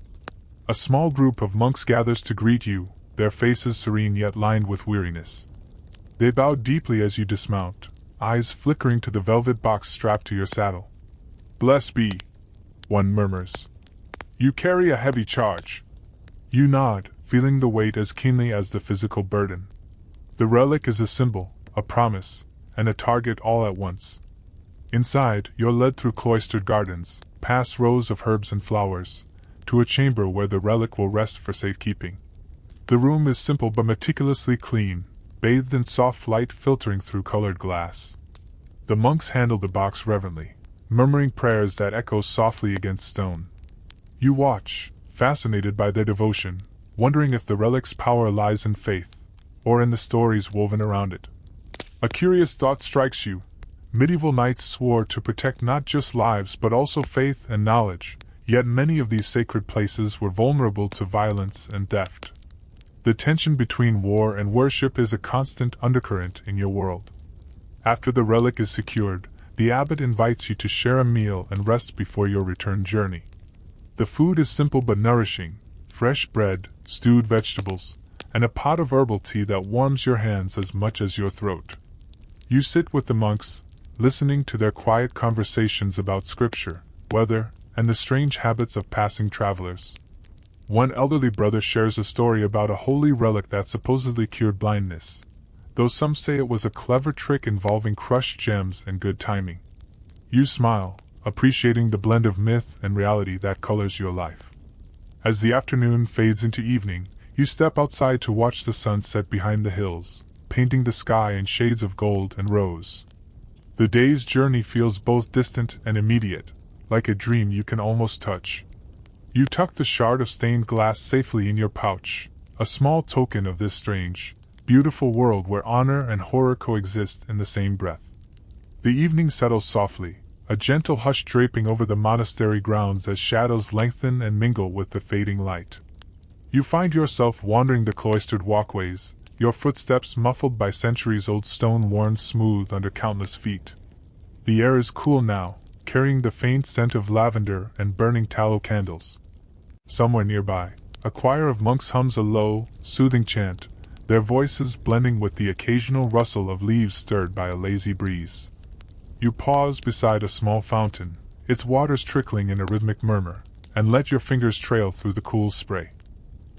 A small group of monks gathers to greet you, their faces serene yet lined with weariness. They bow deeply as you dismount, eyes flickering to the velvet box strapped to your saddle. "Blessed be," one murmurs. "You carry a heavy charge." You nod, feeling the weight as keenly as the physical burden. The relic is a symbol, a promise, and a target all at once. Inside, you're led through cloistered gardens, past rows of herbs and flowers, to a chamber where the relic will rest for safekeeping. The room is simple but meticulously clean, bathed in soft light filtering through colored glass. The monks handle the box reverently, murmuring prayers that echo softly against stone. You watch, fascinated by their devotion, wondering if the relic's power lies in faith, or in the stories woven around it. A curious thought strikes you. Medieval knights swore to protect not just lives but also faith and knowledge, yet many of these sacred places were vulnerable to violence and theft. The tension between war and worship is a constant undercurrent in your world. After the relic is secured, the abbot invites you to share a meal and rest before your return journey. The food is simple but nourishing: fresh bread, stewed vegetables, and a pot of herbal tea that warms your hands as much as your throat. You sit with the monks, listening to their quiet conversations about scripture, weather, and the strange habits of passing travelers. One elderly brother shares a story about a holy relic that supposedly cured blindness, though some say it was a clever trick involving crushed gems and good timing. You smile, appreciating the blend of myth and reality that colors your life. As the afternoon fades into evening, you step outside to watch the sun set behind the hills, painting the sky in shades of gold and rose. The day's journey feels both distant and immediate, like a dream you can almost touch. You tuck the shard of stained glass safely in your pouch, a small token of this strange, beautiful world where honor and horror coexist in the same breath. The evening settles softly, a gentle hush draping over the monastery grounds as shadows lengthen and mingle with the fading light. You find yourself wandering the cloistered walkways, your footsteps muffled by centuries-old stone worn smooth under countless feet. The air is cool now, carrying the faint scent of lavender and burning tallow candles. Somewhere nearby, a choir of monks hums a low, soothing chant, their voices blending with the occasional rustle of leaves stirred by a lazy breeze. You pause beside a small fountain, its waters trickling in a rhythmic murmur, and let your fingers trail through the cool spray.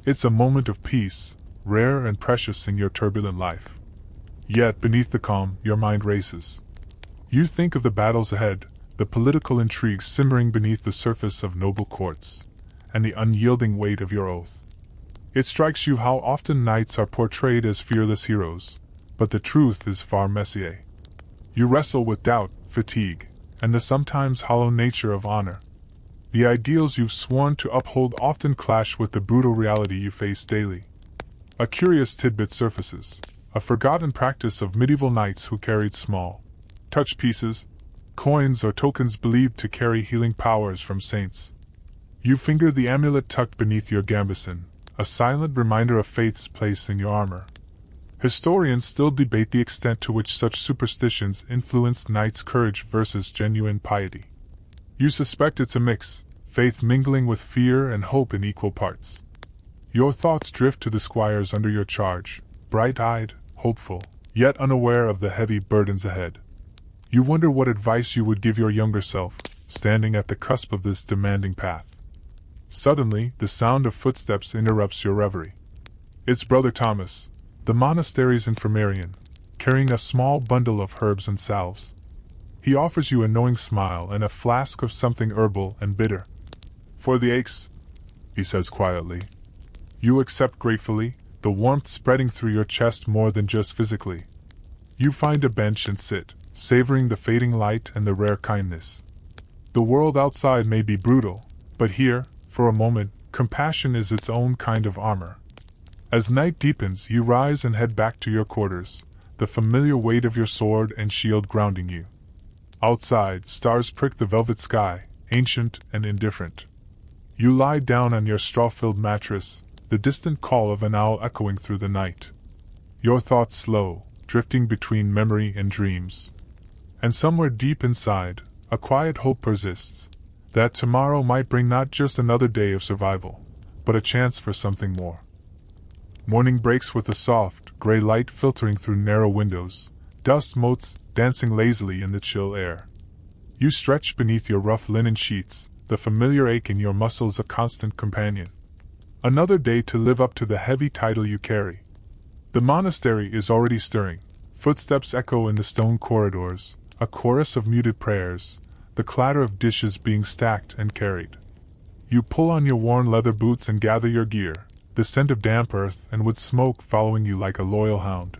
It's a moment of peace, rare and precious in your turbulent life. Yet beneath the calm, your mind races. You think of the battles ahead, the political intrigues simmering beneath the surface of noble courts, and the unyielding weight of your oath. It strikes you how often knights are portrayed as fearless heroes, but the truth is far messier. You wrestle with doubt, fatigue, and the sometimes hollow nature of honor. The ideals you've sworn to uphold often clash with the brutal reality you face daily. A curious tidbit surfaces, a forgotten practice of medieval knights who carried small touch pieces, coins or tokens believed to carry healing powers from saints. You finger the amulet tucked beneath your gambeson, a silent reminder of faith's place in your armor. Historians still debate the extent to which such superstitions influenced knights' courage versus genuine piety. You suspect it's a mix, faith mingling with fear and hope in equal parts. Your thoughts drift to the squires under your charge, bright-eyed, hopeful, yet unaware of the heavy burdens ahead. You wonder what advice you would give your younger self, standing at the cusp of this demanding path. Suddenly, the sound of footsteps interrupts your reverie. It's Brother Thomas, the monastery's infirmarian, carrying a small bundle of herbs and salves. He offers you a knowing smile and a flask of something herbal and bitter. "For the aches," he says quietly. You accept gratefully, the warmth spreading through your chest more than just physically. You find a bench and sit, savoring the fading light and the rare kindness. The world outside may be brutal, but here, for a moment, compassion is its own kind of armor. As night deepens, you rise and head back to your quarters, the familiar weight of your sword and shield grounding you. Outside, stars prick the velvet sky, ancient and indifferent. You lie down on your straw-filled mattress, the distant call of an owl echoing through the night. Your thoughts slow, drifting between memory and dreams. And somewhere deep inside, a quiet hope persists, that tomorrow might bring not just another day of survival, but a chance for something more. Morning breaks with a soft, gray light filtering through narrow windows, dust motes dancing lazily in the chill air. You stretch beneath your rough linen sheets, the familiar ache in your muscles a constant companion. Another day to live up to the heavy title you carry. The monastery is already stirring. Footsteps echo in the stone corridors, a chorus of muted prayers, the clatter of dishes being stacked and carried. You pull on your worn leather boots and gather your gear, the scent of damp earth and wood smoke following you like a loyal hound.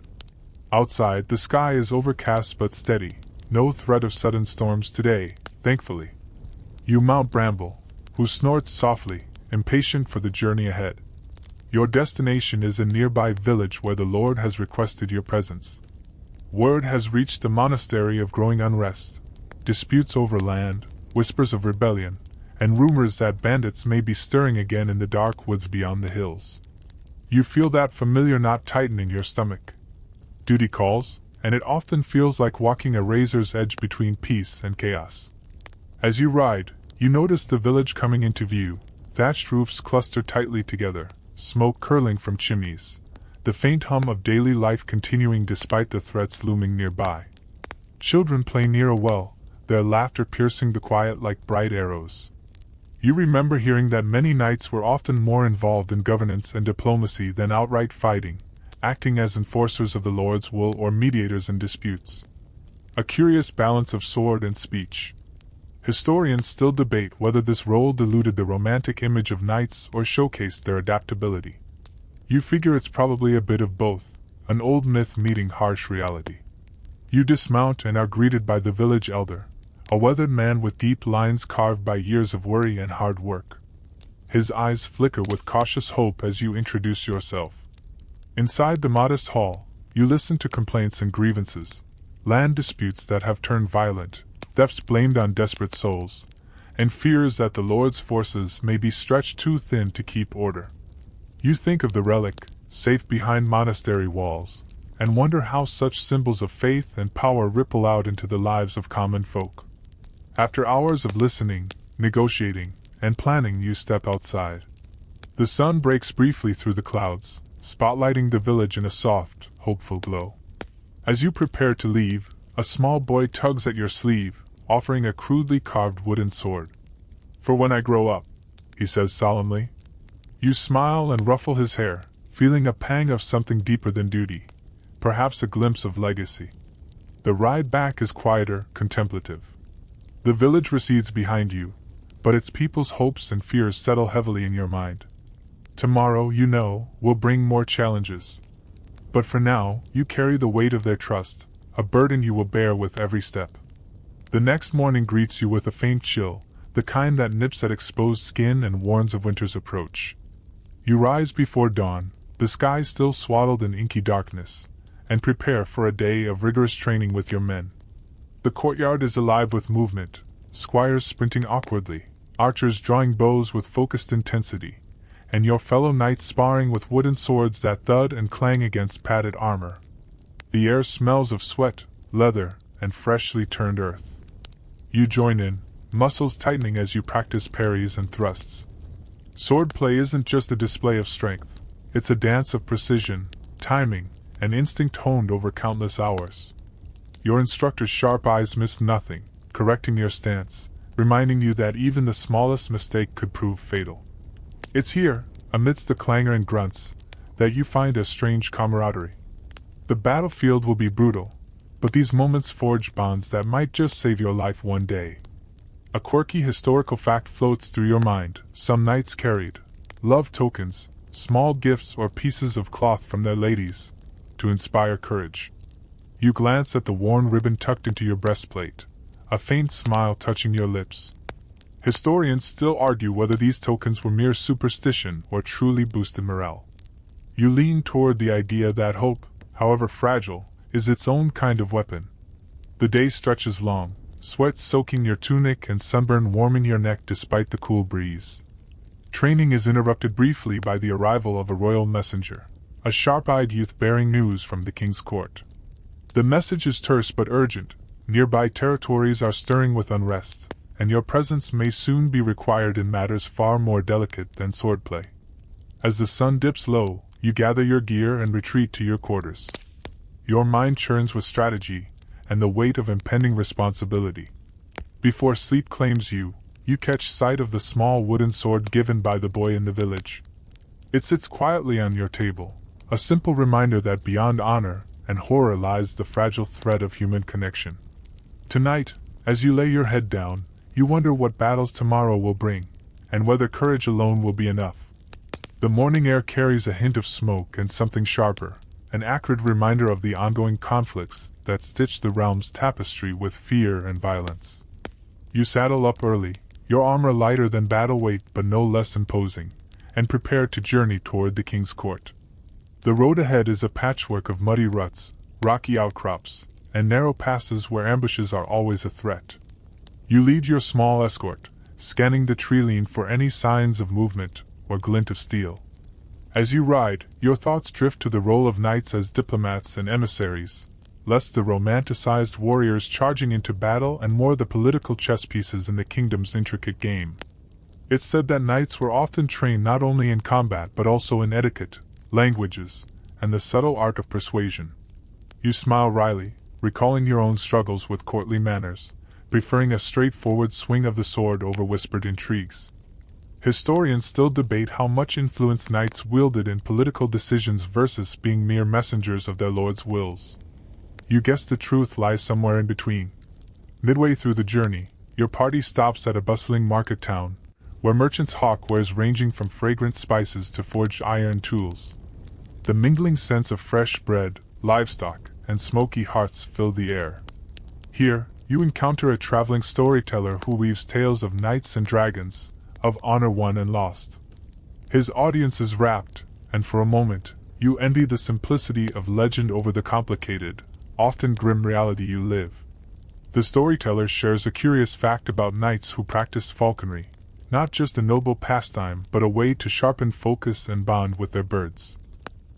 Outside, the sky is overcast but steady, no threat of sudden storms today, thankfully. You mount Bramble, who snorts softly, impatient for the journey ahead. Your destination is a nearby village where the Lord has requested your presence. Word has reached the monastery of growing unrest, disputes over land, whispers of rebellion, and rumors that bandits may be stirring again in the dark woods beyond the hills. You feel that familiar knot tighten in your stomach. Duty calls, and it often feels like walking a razor's edge between peace and chaos. As you ride, you notice the village coming into view, thatched roofs cluster tightly together, smoke curling from chimneys, the faint hum of daily life continuing despite the threats looming nearby. Children play near a well, their laughter piercing the quiet like bright arrows. You remember hearing that many knights were often more involved in governance and diplomacy than outright fighting, acting as enforcers of the Lord's will or mediators in disputes. A curious balance of sword and speech. Historians still debate whether this role diluted the romantic image of knights or showcased their adaptability. You figure it's probably a bit of both, an old myth meeting harsh reality. You dismount and are greeted by the village elder, a weathered man with deep lines carved by years of worry and hard work. His eyes flicker with cautious hope as you introduce yourself. Inside the modest hall, you listen to complaints and grievances, land disputes that have turned violent, thefts blamed on desperate souls, and fears that the Lord's forces may be stretched too thin to keep order. You think of the relic, safe behind monastery walls, and wonder how such symbols of faith and power ripple out into the lives of common folk. After hours of listening, negotiating, and planning, you step outside. The sun breaks briefly through the clouds, spotlighting the village in a soft, hopeful glow. As you prepare to leave, a small boy tugs at your sleeve, offering a crudely carved wooden sword. "For when I grow up," he says solemnly. You smile and ruffle his hair, feeling a pang of something deeper than duty, perhaps a glimpse of legacy. The ride back is quieter, contemplative. The village recedes behind you, but its people's hopes and fears settle heavily in your mind. Tomorrow, you know, will bring more challenges. But for now, you carry the weight of their trust, a burden you will bear with every step. The next morning greets you with a faint chill, the kind that nips at exposed skin and warns of winter's approach. You rise before dawn, the sky still swaddled in inky darkness, and prepare for a day of rigorous training with your men. The courtyard is alive with movement, squires sprinting awkwardly, archers drawing bows with focused intensity, and your fellow knights sparring with wooden swords that thud and clang against padded armor. The air smells of sweat, leather, and freshly turned earth. You join in, muscles tightening as you practice parries and thrusts. Swordplay isn't just a display of strength, it's a dance of precision, timing, and instinct honed over countless hours. Your instructor's sharp eyes miss nothing, correcting your stance, reminding you that even the smallest mistake could prove fatal. It's here, amidst the clangor and grunts, that you find a strange camaraderie. The battlefield will be brutal, but these moments forge bonds that might just save your life one day. A quirky historical fact floats through your mind. Some knights carried love tokens, small gifts or pieces of cloth from their ladies, to inspire courage. You glance at the worn ribbon tucked into your breastplate, a faint smile touching your lips. Historians still argue whether these tokens were mere superstition or truly boosted morale. You lean toward the idea that hope, however fragile, is its own kind of weapon. The day stretches long, sweat soaking your tunic and sunburn warming your neck despite the cool breeze. Training is interrupted briefly by the arrival of a royal messenger, a sharp-eyed youth bearing news from the king's court. The message is terse but urgent. Nearby territories are stirring with unrest, and your presence may soon be required in matters far more delicate than swordplay. As the sun dips low, You gather your gear and retreat to your quarters. Your mind churns with strategy and the weight of impending responsibility. Before sleep claims you, you catch sight of the small wooden sword given by the boy in the village. It sits quietly on your table, a simple reminder that beyond honor and horror lies the fragile thread of human connection. Tonight, as you lay your head down, you wonder what battles tomorrow will bring, and whether courage alone will be enough. The morning air carries a hint of smoke and something sharper, an acrid reminder of the ongoing conflicts that stitch the realm's tapestry with fear and violence. You saddle up early, your armor lighter than battle weight but no less imposing, and prepare to journey toward the king's court. The road ahead is a patchwork of muddy ruts, rocky outcrops, and narrow passes where ambushes are always a threat. You lead your small escort, scanning the tree-line for any signs of movement or glint of steel. As you ride, your thoughts drift to the role of knights as diplomats and emissaries, less the romanticized warriors charging into battle and more the political chess pieces in the kingdom's intricate game. It's said that knights were often trained not only in combat but also in etiquette, languages, and the subtle art of persuasion. You smile wryly, recalling your own struggles with courtly manners, preferring a straightforward swing of the sword over whispered intrigues. Historians still debate how much influence knights wielded in political decisions versus being mere messengers of their lord's wills. You guess the truth lies somewhere in between. Midway through the journey, your party stops at a bustling market town, where merchants hawk wares ranging from fragrant spices to forged iron tools. The mingling scents of fresh bread, livestock, and smoky hearths fill the air. Here, you encounter a traveling storyteller who weaves tales of knights and dragons, of honor won and lost. His audience is rapt, and for a moment, you envy the simplicity of legend over the complicated, often grim reality you live. The storyteller shares a curious fact about knights who practiced falconry, not just a noble pastime but a way to sharpen focus and bond with their birds.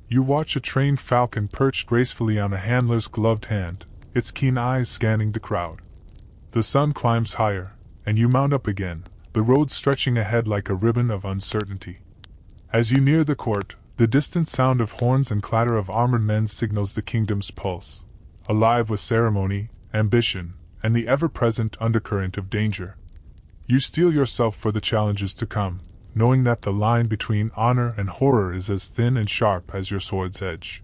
You watch a trained falcon perched gracefully on a handler's gloved hand, its keen eyes scanning the crowd. The sun climbs higher, and you mount up again, the road stretching ahead like a ribbon of uncertainty. As you near the court, the distant sound of horns and clatter of armored men signals the kingdom's pulse, alive with ceremony, ambition, and the ever-present undercurrent of danger. You steel yourself for the challenges to come, knowing that the line between honor and horror is as thin and sharp as your sword's edge.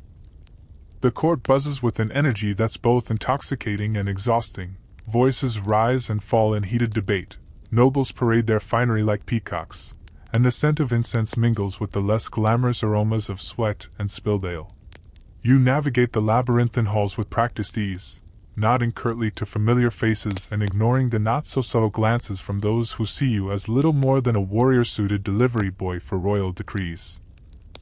The court buzzes with an energy that's both intoxicating and exhausting. Voices rise and fall in heated debate, nobles parade their finery like peacocks, and the scent of incense mingles with the less glamorous aromas of sweat and spilled ale. You navigate the labyrinthine halls with practiced ease, nodding curtly to familiar faces and ignoring the not-so-subtle glances from those who see you as little more than a warrior-suited delivery boy for royal decrees.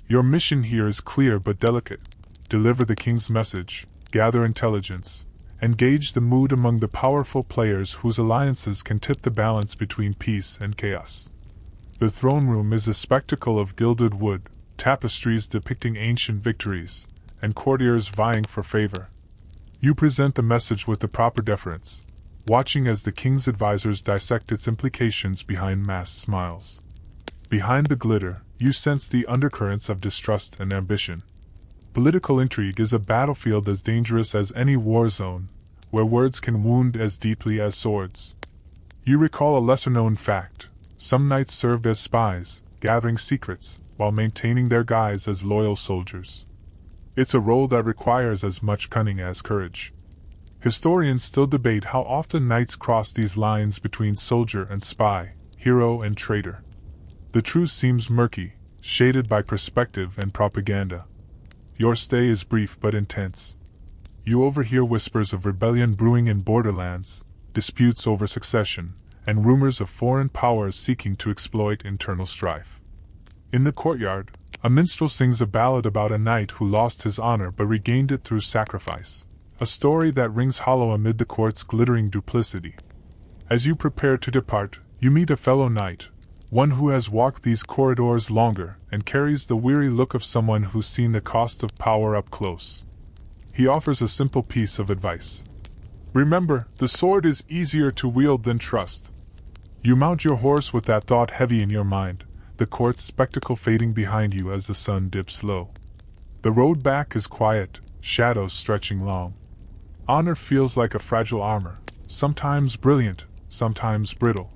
Your mission here is clear but delicate. Deliver the king's message, gather intelligence, and gauge the mood among the powerful players whose alliances can tip the balance between peace and chaos. The throne room is a spectacle of gilded wood, tapestries depicting ancient victories, and courtiers vying for favor. You present the message with the proper deference, watching as the king's advisors dissect its implications behind masked smiles. Behind the glitter, you sense the undercurrents of distrust and ambition. Political intrigue is a battlefield as dangerous as any war zone, where words can wound as deeply as swords. You recall a lesser-known fact. Some knights served as spies, gathering secrets, while maintaining their guise as loyal soldiers. It's a role that requires as much cunning as courage. Historians still debate how often knights cross these lines between soldier and spy, hero and traitor. The truth seems murky, shaded by perspective and propaganda. Your stay is brief but intense. You overhear whispers of rebellion brewing in borderlands, disputes over succession, and rumors of foreign powers seeking to exploit internal strife. In the courtyard, a minstrel sings a ballad about a knight who lost his honor but regained it through sacrifice, a story that rings hollow amid the court's glittering duplicity. As you prepare to depart, you meet a fellow knight, one who has walked these corridors longer and carries the weary look of someone who's seen the cost of power up close. He offers a simple piece of advice. Remember, the sword is easier to wield than trust. You mount your horse with that thought heavy in your mind, the court's spectacle fading behind you as the sun dips low. The road back is quiet, shadows stretching long. Honor feels like a fragile armor, sometimes brilliant, sometimes brittle.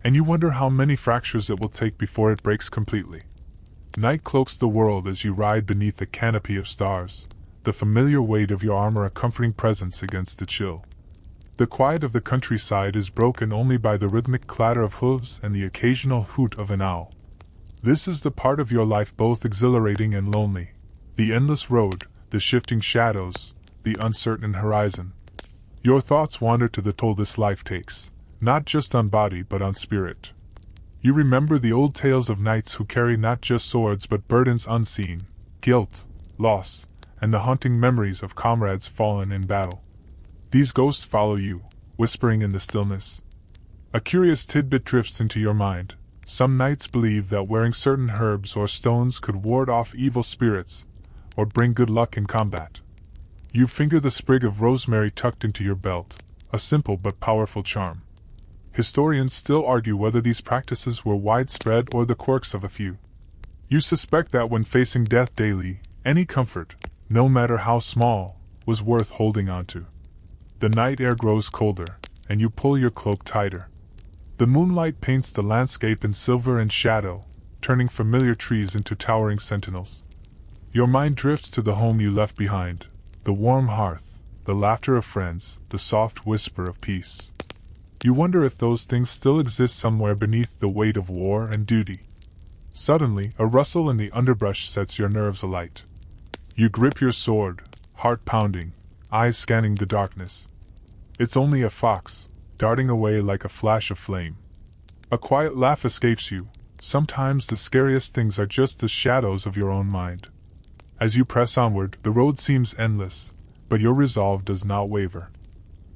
And you wonder how many fractures it will take before it breaks completely. Night cloaks the world as you ride beneath a canopy of stars, the familiar weight of your armor a comforting presence against the chill. The quiet of the countryside is broken only by the rhythmic clatter of hooves and the occasional hoot of an owl. This is the part of your life both exhilarating and lonely. The endless road, the shifting shadows, the uncertain horizon. Your thoughts wander to the toll this life takes, not just on body but on spirit. You remember the old tales of knights who carry not just swords but burdens unseen, guilt, loss, and the haunting memories of comrades fallen in battle. These ghosts follow you, whispering in the stillness. A curious tidbit drifts into your mind. Some knights believe that wearing certain herbs or stones could ward off evil spirits, or bring good luck in combat. You finger the sprig of rosemary tucked into your belt, a simple but powerful charm. Historians still argue whether these practices were widespread or the quirks of a few. You suspect that when facing death daily, any comfort, no matter how small, was worth holding on to. The night air grows colder, and you pull your cloak tighter. The moonlight paints the landscape in silver and shadow, turning familiar trees into towering sentinels. Your mind drifts to the home you left behind, the warm hearth, the laughter of friends, the soft whisper of peace. You wonder if those things still exist somewhere beneath the weight of war and duty. Suddenly, a rustle in the underbrush sets your nerves alight. You grip your sword, heart pounding, eyes scanning the darkness. It's only a fox, darting away like a flash of flame. A quiet laugh escapes you. Sometimes the scariest things are just the shadows of your own mind. As you press onward, the road seems endless, but your resolve does not waver.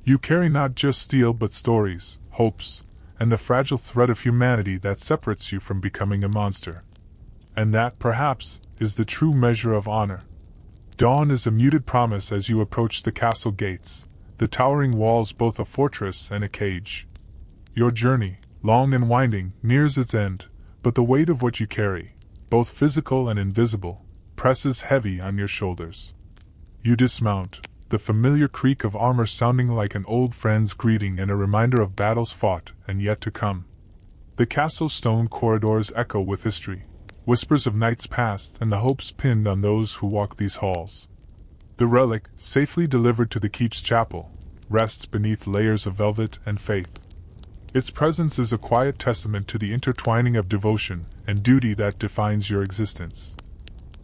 You carry not just steel but stories, hopes, and the fragile thread of humanity that separates you from becoming a monster. And that, perhaps, is the true measure of honor. Dawn is a muted promise as you approach the castle gates, the towering walls both a fortress and a cage. Your journey, long and winding, nears its end, but the weight of what you carry, both physical and invisible, presses heavy on your shoulders. You dismount, the familiar creak of armor sounding like an old friend's greeting and a reminder of battles fought and yet to come. The castle's stone corridors echo with history, whispers of nights past and the hopes pinned on those who walk these halls. The relic, safely delivered to the keep's chapel, rests beneath layers of velvet and faith. Its presence is a quiet testament to the intertwining of devotion and duty that defines your existence.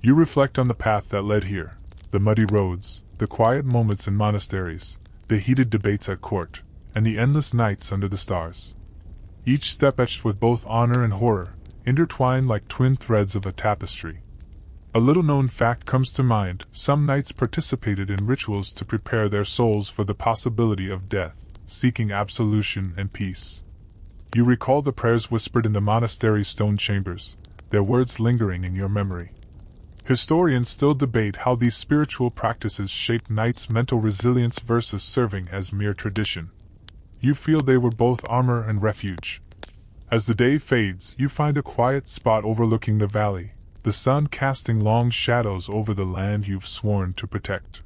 You reflect on the path that led here, the muddy roads, the quiet moments in monasteries, the heated debates at court, and the endless nights under the stars. Each step etched with both honor and horror, intertwined like twin threads of a tapestry. A little-known fact comes to mind: some knights participated in rituals to prepare their souls for the possibility of death, seeking absolution and peace. You recall the prayers whispered in the monastery's stone chambers, their words lingering in your memory. Historians still debate how these spiritual practices shaped knights' mental resilience versus serving as mere tradition. You feel they were both armor and refuge. As the day fades, you find a quiet spot overlooking the valley, the sun casting long shadows over the land you've sworn to protect.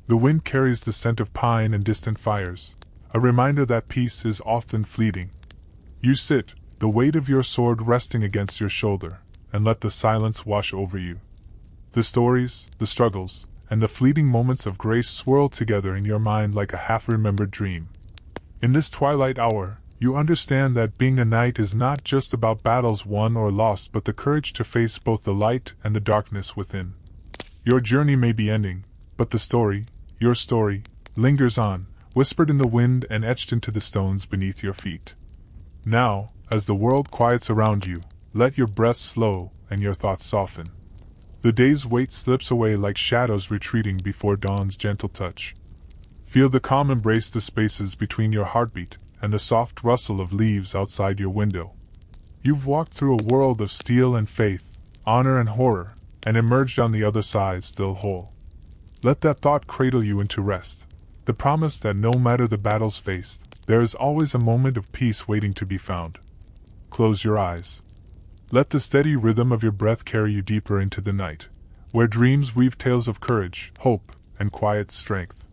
The wind carries the scent of pine and distant fires, a reminder that peace is often fleeting. You sit, the weight of your sword resting against your shoulder, and let the silence wash over you. The stories, the struggles, and the fleeting moments of grace swirl together in your mind like a half-remembered dream. In this twilight hour, you understand that being a knight is not just about battles won or lost but the courage to face both the light and the darkness within. Your journey may be ending, but the story, your story, lingers on, whispered in the wind and etched into the stones beneath your feet. Now, as the world quiets around you, let your breath slow and your thoughts soften. The day's weight slips away like shadows retreating before dawn's gentle touch. Feel the calm embrace the spaces between your heartbeat and the soft rustle of leaves outside your window. You've walked through a world of steel and faith, honor and horror, and emerged on the other side still whole. Let that thought cradle you into rest, the promise that no matter the battles faced, there is always a moment of peace waiting to be found. Close your eyes. Let the steady rhythm of your breath carry you deeper into the night, where dreams weave tales of courage, hope, and quiet strength.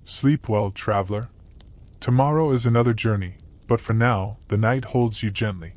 Sleep well, traveler. Tomorrow is another journey, but for now, the night holds you gently.